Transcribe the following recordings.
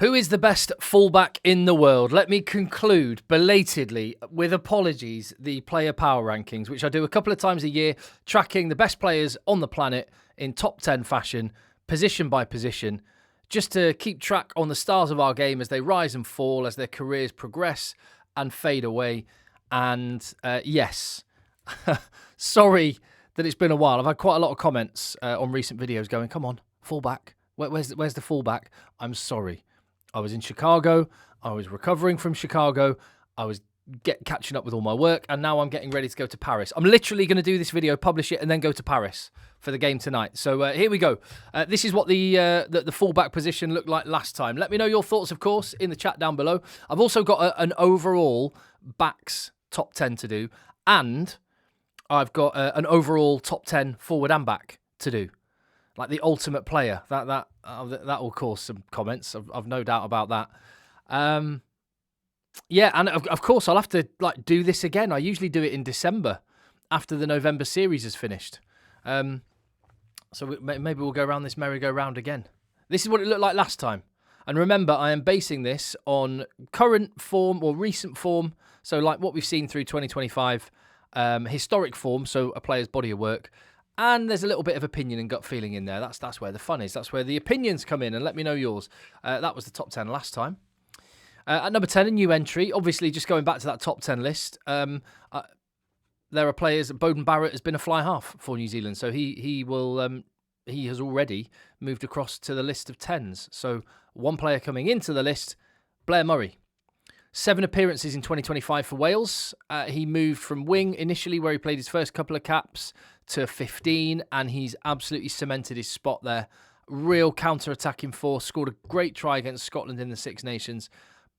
Who is the best fullback in the world? Let me conclude belatedly with apologies the player power rankings, which I do a couple of times a year, tracking the best players on the planet in top 10 fashion, position by position, just to keep track on the stars of our game as they rise and fall, as their careers progress and fade away. And yes, sorry that it's been a while. I've had quite a lot of comments on recent videos going, come on, fullback. Where's the fullback? I'm sorry. I was in Chicago. I was recovering from Chicago. I was catching up with all my work, and now I'm getting ready to go to Paris. I'm literally going to do this video, publish it, and then go to Paris for the game tonight. So here we go. This is what the fullback position looked like last time. Let me know your thoughts, of course, in the chat down below. I've also got an overall backs top 10 to do, and I've got an overall top 10 forward and back to do. Like the ultimate player. That will cause some comments. I've no doubt about that. Yeah, and of course I'll have to do this again. I usually do it in December after the November series is finished. So maybe we'll go around this merry-go-round again. This is what it looked like last time. And remember, I am basing this on current form or recent form. So like what we've seen through 2025, historic form, so a player's body of work. And there's a little bit of opinion and gut feeling in there. That's where the fun is. That's where the opinions come in. And let me know yours. That was the top 10 last time. At number 10, a new entry. Obviously, just going back to that top 10 list, there are players. Beauden Barrett has been a fly half for New Zealand. So he has already moved across to the list of 10s. So one player coming into the list, Blair Murray. 7 appearances in 2025 for Wales. He moved from wing initially, where he played his first couple of caps, to 15, and he's absolutely cemented his spot there. Real counter-attacking force. Scored a great try against Scotland in the Six Nations.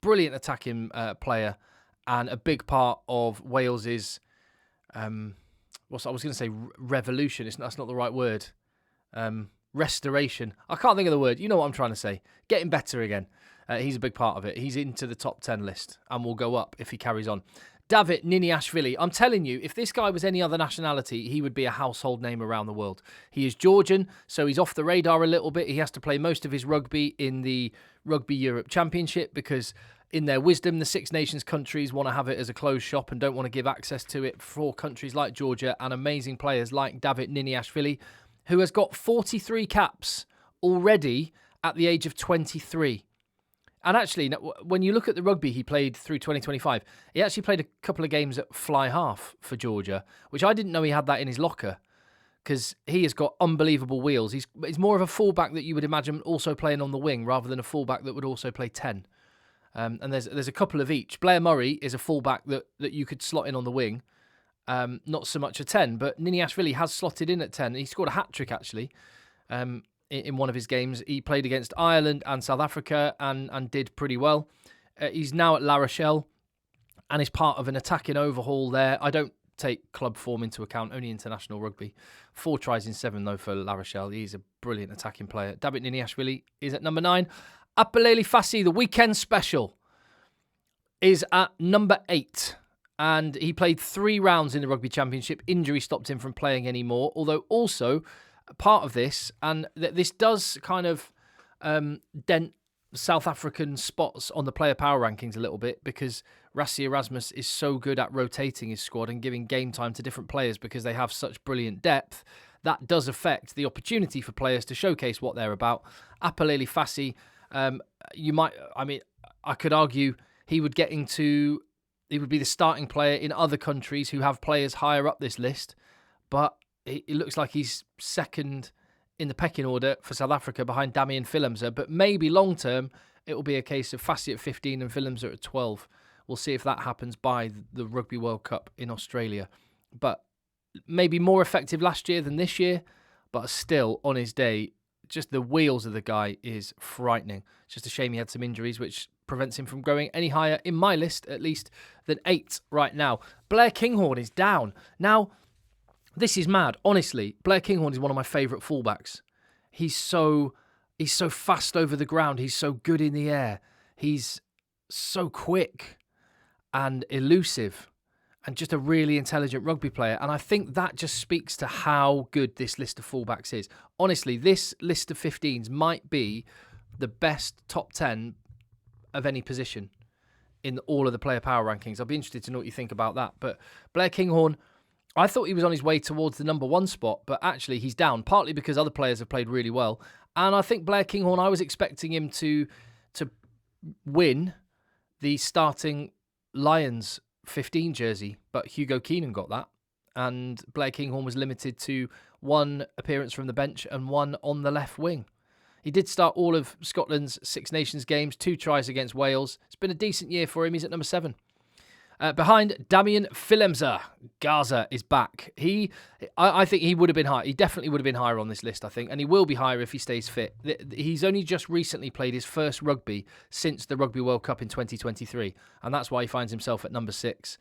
Brilliant attacking player, and a big part of Wales's I was going to say revolution. That's not the right word. Restoration. I can't think of the word. You know what I'm trying to say. Getting better again. He's a big part of it. He's into the top 10 list and will go up if he carries on. David Niniashvili. I'm telling you, if this guy was any other nationality, he would be a household name around the world. He is Georgian, so he's off the radar a little bit. He has to play most of his rugby in the Rugby Europe Championship because in their wisdom, the Six Nations countries want to have it as a closed shop and don't want to give access to it for countries like Georgia and amazing players like David Niniashvili, who has got 43 caps already at the age of 23. And actually, when you look at the rugby he played through 2025, he actually played a couple of games at fly half for Georgia, which I didn't know he had that in his locker because he has got unbelievable wheels. He's more of a fullback that you would imagine also playing on the wing rather than a fullback that would also play 10. And there's a couple of each. Blair Murray is a fullback that you could slot in on the wing, not so much a 10, but Niniashvili has slotted in at 10. He scored a hat-trick, actually, in one of his games. He played against Ireland and South Africa and did pretty well. He's now at La Rochelle and is part of an attacking overhaul there. I don't take club form into account, only international rugby. 4 tries in 7, though, for La Rochelle. He's a brilliant attacking player. David Niniashvili is at number 9. Apalele Fassi, the weekend special, is at number 8. And he played 3 rounds in the Rugby Championship. Injury stopped him from playing anymore, although also part of this, and this does kind of dent South African spots on the player power rankings a little bit because Rassie Erasmus is so good at rotating his squad and giving game time to different players because they have such brilliant depth. That does affect the opportunity for players to showcase what they're about. Apalele Fassi, I could argue he would be the starting player in other countries who have players higher up this list, but it looks like he's second in the pecking order for South Africa behind Damian Fillemser, but maybe long-term it will be a case of Fassi at 15 and Fillemser at 12. We'll see if that happens by the Rugby World Cup in Australia. But maybe more effective last year than this year, but still, on his day, just the wheels of the guy is frightening. It's just a shame he had some injuries, which prevents him from going any higher in my list, at least, than 8 right now. Blair Kinghorn is down. Now, this is mad. Honestly, Blair Kinghorn is one of my favourite fullbacks. He's so fast over the ground. He's so good in the air. He's so quick and elusive and just a really intelligent rugby player. And I think that just speaks to how good this list of fullbacks is. Honestly, this list of 15s might be the best top 10 of any position in all of the player power rankings. I'll be interested to know what you think about that. But Blair Kinghorn, I thought he was on his way towards the number 1 spot, but actually he's down, partly because other players have played really well. And I think Blair Kinghorn, I was expecting him to win the starting Lions 15 jersey, but Hugo Keenan got that. And Blair Kinghorn was limited to 1 appearance from the bench and 1 on the left wing. He did start all of Scotland's Six Nations games, 2 tries against Wales. It's been a decent year for him. He's at number 7. Behind Damien Filemza, Gaza is back. I think he would have been high. He definitely would have been higher on this list, I think, and he will be higher if he stays fit. He's only just recently played his first rugby since the Rugby World Cup in 2023, and that's why he finds himself at number 6.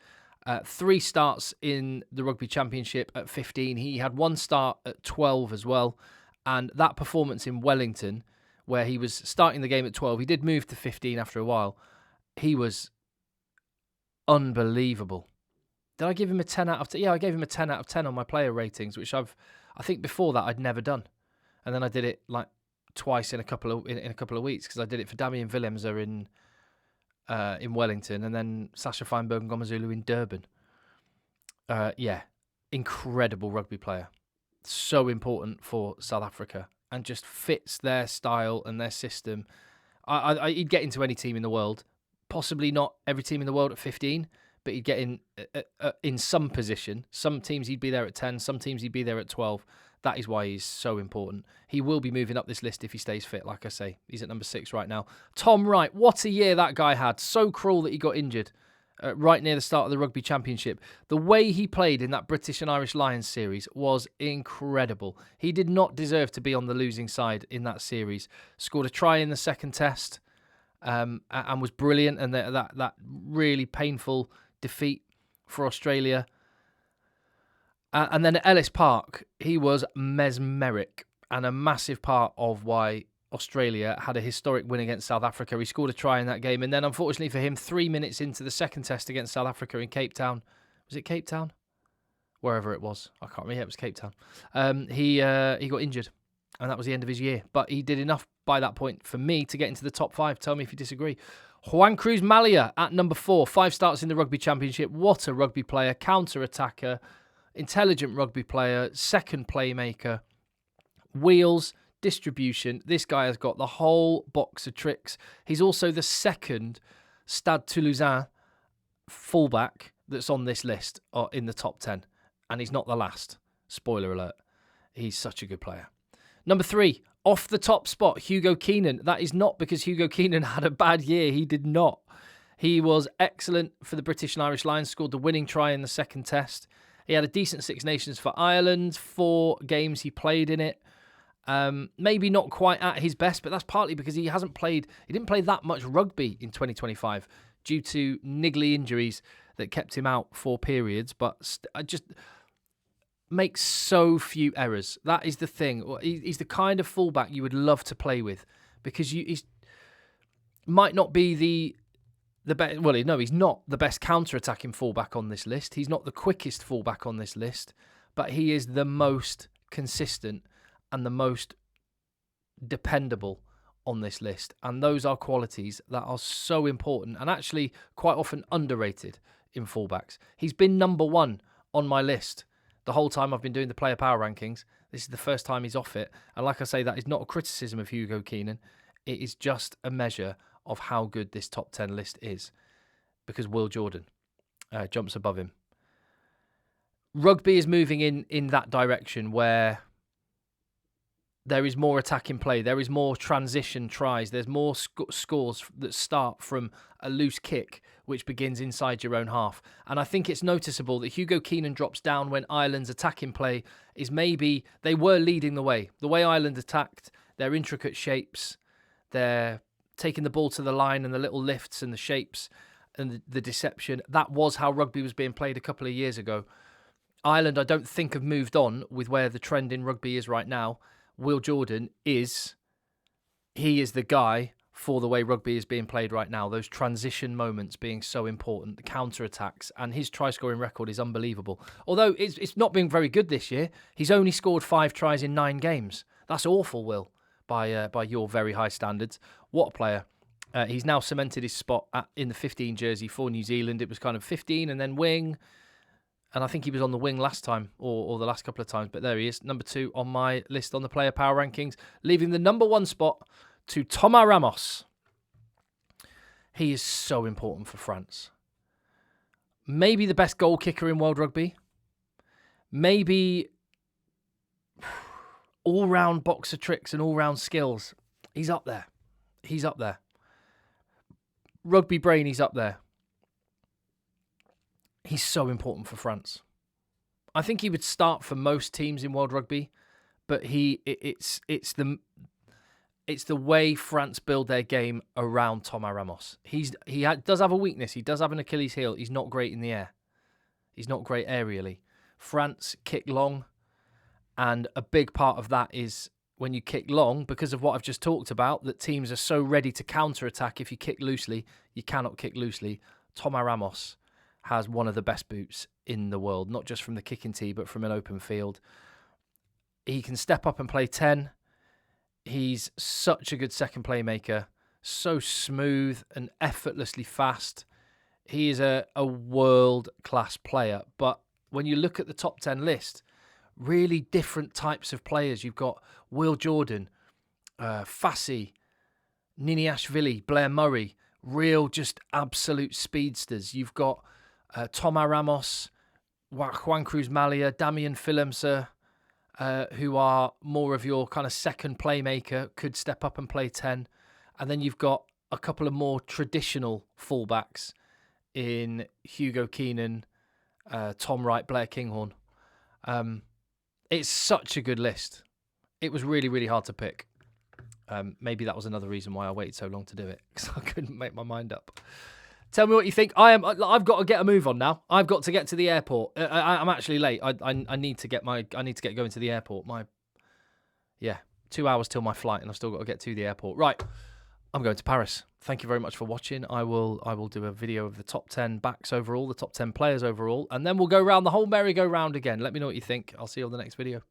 3 starts in the Rugby Championship at 15. He had 1 start at 12 as well, and that performance in Wellington, where he was starting the game at 12, he did move to 15 after a while. He was unbelievable. Did I give him a 10 out of 10? Yeah, I gave him a 10 out of 10 on my player ratings, which I think before that I'd never done. And then I did it like twice in a couple of weeks, because I did it for Damien Willemser in Wellington, and then Sasha Feinberg and Ngomazulu in Durban. Incredible rugby player. So important for South Africa, and just fits their style and their system. He'd get into any team in the world. Possibly not every team in the world at 15, but he'd get in some position. Some teams he'd be there at 10, some teams he'd be there at 12. That is why he's so important. He will be moving up this list if he stays fit, like I say. He's at number 6 right now. Tom Wright, what a year that guy had. So cruel that he got injured right near the start of the Rugby Championship. The way he played in that British and Irish Lions series was incredible. He did not deserve to be on the losing side in that series. Scored a try in the second test. And was brilliant, and that really painful defeat for Australia. And then at Ellis Park, he was mesmeric, and a massive part of why Australia had a historic win against South Africa. He scored a try in that game, and then unfortunately for him, 3 minutes into the second test against South Africa in Cape Town, was it Cape Town? Wherever it was, I can't remember. Yeah, it was Cape Town. He got injured, and that was the end of his year. But he did enough by that point for me to get into the top 5. Tell me if you disagree. Juan Cruz Malia at number 4. 5 starts in the Rugby Championship. What a rugby player. Counter-attacker. Intelligent rugby player. Second playmaker. Wheels. Distribution. This guy has got the whole box of tricks. He's also the second Stade Toulousain fullback that's on this list, or in the top 10. And he's not the last. Spoiler alert. He's such a good player. Number 3, off the top spot, Hugo Keenan. That is not because Hugo Keenan had a bad year. He did not. He was excellent for the British and Irish Lions, scored the winning try in the second test. He had a decent Six Nations for Ireland, 4 games he played in it. Maybe not quite at his best, but that's partly because he didn't play that much rugby in 2025 due to niggly injuries that kept him out for periods, but just makes so few errors. That is the thing. He's the kind of fullback you would love to play with, because he's might not be the best. Well, no, he's not the best counter-attacking fullback on this list. He's not the quickest fullback on this list, but he is the most consistent and the most dependable on this list. And those are qualities that are so important and actually quite often underrated in fullbacks. He's been number 1 on my list the whole time I've been doing the player power rankings. This is the first time he's off it. And like I say, that is not a criticism of Hugo Keenan. It is just a measure of how good this top 10 list is, because Will Jordan jumps above him. Rugby is moving in that direction where there is more attacking play. There is more transition tries. There's more scores that start from a loose kick, which begins inside your own half. And I think it's noticeable that Hugo Keenan drops down when Ireland's attacking play is maybe, they were leading the way. The way Ireland attacked, their intricate shapes, their taking the ball to the line and the little lifts and the shapes and the deception, that was how rugby was being played a couple of years ago. Ireland, I don't think, have moved on with where the trend in rugby is right now. Will Jordan is the guy for the way rugby is being played right now. Those transition moments being so important, the counter-attacks, and his try-scoring record is unbelievable. Although it's not been very good this year. He's only scored 5 tries in 9 games. That's awful, Will, by your very high standards. What a player. He's now cemented his spot in the 15 jersey for New Zealand. It was kind of 15 and then wing. And I think he was on the wing last time or the last couple of times. But there he is, number 2 on my list on the player power rankings, leaving the number 1 spot to Thomas Ramos. He is so important for France. Maybe the best goal kicker in world rugby. Maybe all-round boxer tricks and all-round skills. He's up there. He's up there. Rugby brain, he's up there. He's so important for France. I think he would start for most teams in world rugby, but it's the way France build their game around Thomas Ramos. He does have a weakness. He does have an Achilles heel. He's not great in the air. He's not great aerially. France kick long, and a big part of that is when you kick long, because of what I've just talked about, that teams are so ready to counter-attack. If you kick loosely, you cannot kick loosely. Thomas Ramos has one of the best boots in the world, not just from the kicking tee, but from an open field. He can step up and play 10. He's such a good second playmaker, so smooth and effortlessly fast. He is a world-class player. But when you look at the top 10 list, really different types of players. You've got Will Jordan, Fassi, Niniashvili, Blair Murray, real just absolute speedsters. You've got Thomas Ramos, Juan Cruz Malia, Damian Fillemser, who are more of your kind of second playmaker, could step up and play 10. And then you've got a couple of more traditional fullbacks in Hugo Keenan, Tom Wright, Blair Kinghorn. It's such a good list. It was really, really hard to pick. Maybe that was another reason why I waited so long to do it, because I couldn't make my mind up. Tell me what you think. I've got to get a move on now. I've got to get to the airport. I'm actually late. I need to get going to the airport. 2 hours till my flight, and I've still got to get to the airport. Right, I'm going to Paris. Thank you very much for watching. I will do a video of the top 10 backs overall, the top 10 players overall, and then we'll go around the whole merry-go-round again. Let me know what you think. I'll see you on the next video.